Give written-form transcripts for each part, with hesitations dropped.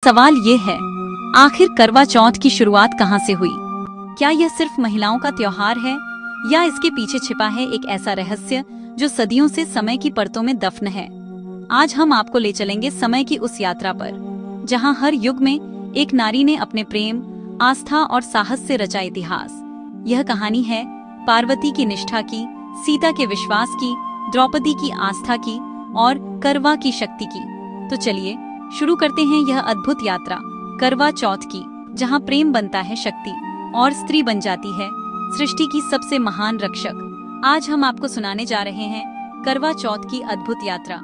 सवाल ये है, आखिर करवा चौथ की शुरुआत कहाँ से हुई? क्या यह सिर्फ महिलाओं का त्योहार है या इसके पीछे छिपा है एक ऐसा रहस्य जो सदियों से समय की परतों में दफन है? आज हम आपको ले चलेंगे समय की उस यात्रा पर जहां हर युग में एक नारी ने अपने प्रेम, आस्था और साहस से रचा इतिहास। यह कहानी है पार्वती की निष्ठा की, सीता के विश्वास की, द्रौपदी की आस्था की और करवा की शक्ति की। तो चलिए शुरू करते हैं यह अद्भुत यात्रा करवा चौथ की, जहां प्रेम बनता है शक्ति और स्त्री बन जाती है सृष्टि की सबसे महान रक्षक। आज हम आपको सुनाने जा रहे हैं करवा चौथ की अद्भुत यात्रा,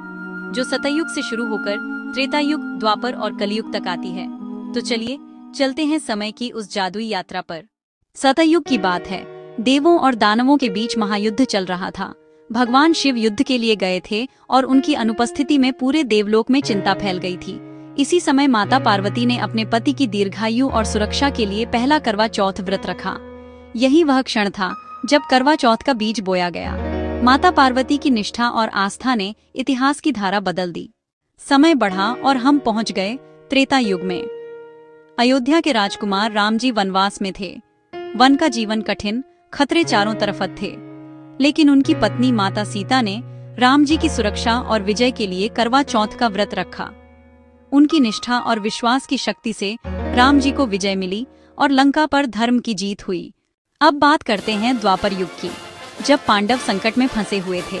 जो सतयुग से शुरू होकर त्रेतायुग, द्वापर और कलयुग तक आती है। तो चलिए चलते हैं समय की उस जादुई यात्रा पर। सतयुग की बात है। देवों और दानवों के बीच महायुद्ध चल रहा था। भगवान शिव युद्ध के लिए गए थे और उनकी अनुपस्थिति में पूरे देवलोक में चिंता फैल गई थी। इसी समय माता पार्वती ने अपने पति की दीर्घायु और सुरक्षा के लिए पहला करवा चौथ व्रत रखा। यही वह क्षण था जब करवा चौथ का बीज बोया गया। माता पार्वती की निष्ठा और आस्था ने इतिहास की धारा बदल दी। समय बढ़ा और हम पहुंच गए त्रेता युग में। अयोध्या के राजकुमार राम जी वनवास में थे। वन का जीवन कठिन, खतरे चारों तरफ थे, लेकिन उनकी पत्नी माता सीता ने राम जी की सुरक्षा और विजय के लिए करवा चौथ का व्रत रखा। उनकी निष्ठा और विश्वास की शक्ति से राम जी को विजय मिली और लंका पर धर्म की जीत हुई। अब बात करते हैं द्वापर युग की, जब पांडव संकट में फंसे हुए थे।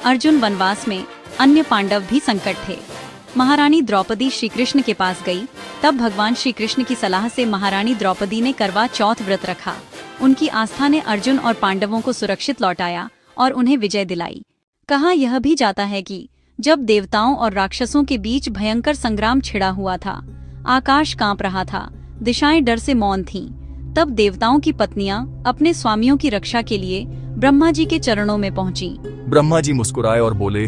अर्जुन वनवास में, अन्य पांडव भी संकट थे। महारानी द्रौपदी श्री कृष्ण के पास गई। तब भगवान श्री कृष्ण की सलाह से महारानी द्रौपदी ने करवा चौथ व्रत रखा। उनकी आस्था ने अर्जुन और पांडवों को सुरक्षित लौटाया और उन्हें विजय दिलाई। कहा यह भी जाता है कि जब देवताओं और राक्षसों के बीच भयंकर संग्राम छिड़ा हुआ था, आकाश कांप रहा था, दिशाएं डर से मौन थीं, तब देवताओं की पत्नियां अपने स्वामियों की रक्षा के लिए ब्रह्मा जी के चरणों में पहुंची। ब्रह्मा जी मुस्कुराए और बोले,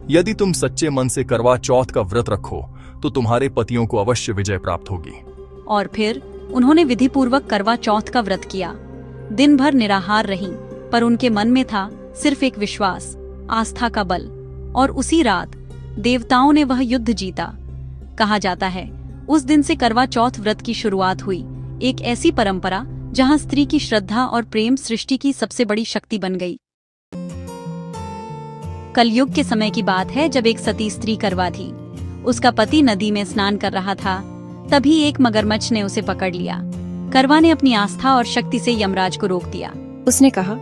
यदि तुम सच्चे मन से करवा चौथ का व्रत रखो तो तुम्हारे पतियों को अवश्य विजय प्राप्त होगी। और फिर उन्होंने विधिपूर्वक करवा चौथ का व्रत किया। दिन भर निराहार रहीं, पर उनके मन में था सिर्फ एक विश्वास, आस्था का बल। और उसी रात देवताओं ने वह युद्ध जीता। कहा जाता है उस दिन से करवा चौथ व्रत की शुरुआत हुई, एक ऐसी परंपरा जहां स्त्री की श्रद्धा और प्रेम सृष्टि की सबसे बड़ी शक्ति बन गई। कलयुग के समय की बात है, जब एक सती स्त्री करवा थी। उसका पति नदी में स्नान कर रहा था। तभी एक मगरमच्छ ने उसे पकड़ लिया। करवा ने अपनी आस्था और शक्ति से यमराज को रोक दिया। उसने कहा,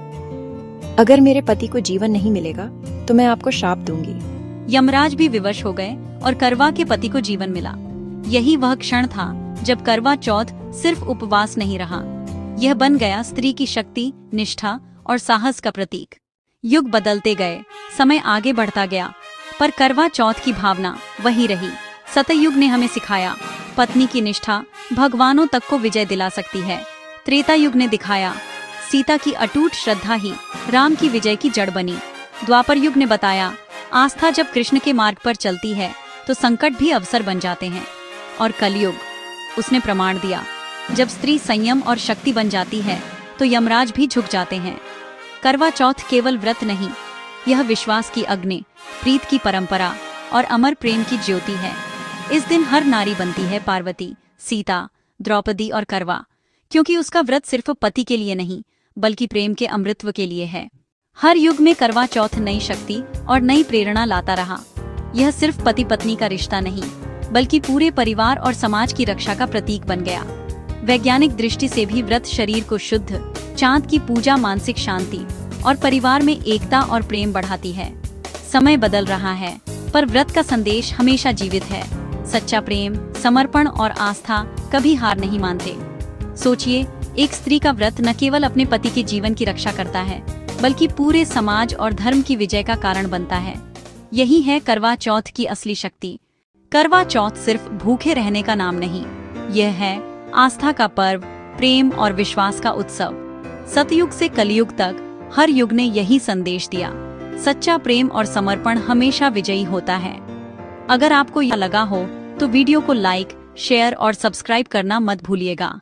अगर मेरे पति को जीवन नहीं मिलेगा तो मैं आपको श्राप दूंगी। यमराज भी विवश हो गए और करवा के पति को जीवन मिला। यही वह क्षण था जब करवा चौथ सिर्फ उपवास नहीं रहा, यह बन गया स्त्री की शक्ति, निष्ठा और साहस का प्रतीक। युग बदलते गए, समय आगे बढ़ता गया, पर करवा चौथ की भावना वही रही। सतयुग ने हमें सिखाया, पत्नी की निष्ठा भगवानों तक को विजय दिला सकती है। त्रेता युग ने दिखाया, सीता की अटूट श्रद्धा ही राम की विजय की जड़ बनी। द्वापर युग ने बताया, आस्था जब कृष्ण के मार्ग पर चलती है तो संकट भी अवसर बन जाते हैं। और कलयुग, उसने प्रमाण दिया, जब स्त्री संयम और शक्ति बन जाती है तो यमराज भी झुक जाते हैं। करवा चौथ केवल व्रत नहीं, यह विश्वास की अग्नि, प्रीत की परंपरा और अमर प्रेम की ज्योति है। इस दिन हर नारी बनती है पार्वती, सीता, द्रौपदी और करवा, क्योंकि उसका व्रत सिर्फ पति के लिए नहीं बल्कि प्रेम के अमृतत्व के लिए है। हर युग में करवा चौथ नई शक्ति और नई प्रेरणा लाता रहा। यह सिर्फ पति पत्नी का रिश्ता नहीं बल्कि पूरे परिवार और समाज की रक्षा का प्रतीक बन गया। वैज्ञानिक दृष्टि से भी व्रत शरीर को शुद्ध, चांद की पूजा मानसिक शांति और परिवार में एकता और प्रेम बढ़ाती है। समय बदल रहा है, पर व्रत का संदेश हमेशा जीवित है। सच्चा प्रेम, समर्पण और आस्था कभी हार नहीं मानते। सोचिए, एक स्त्री का व्रत न केवल अपने पति के जीवन की रक्षा करता है बल्कि पूरे समाज और धर्म की विजय का कारण बनता है। यही है करवा चौथ की असली शक्ति। करवा चौथ सिर्फ भूखे रहने का नाम नहीं, यह है आस्था का पर्व, प्रेम और विश्वास का उत्सव। सतयुग से कलयुग तक हर युग ने यही संदेश दिया, सच्चा प्रेम और समर्पण हमेशा विजयी होता है। अगर आपको यह लगा हो तो वीडियो को लाइक, शेयर और सब्सक्राइब करना मत भूलिएगा।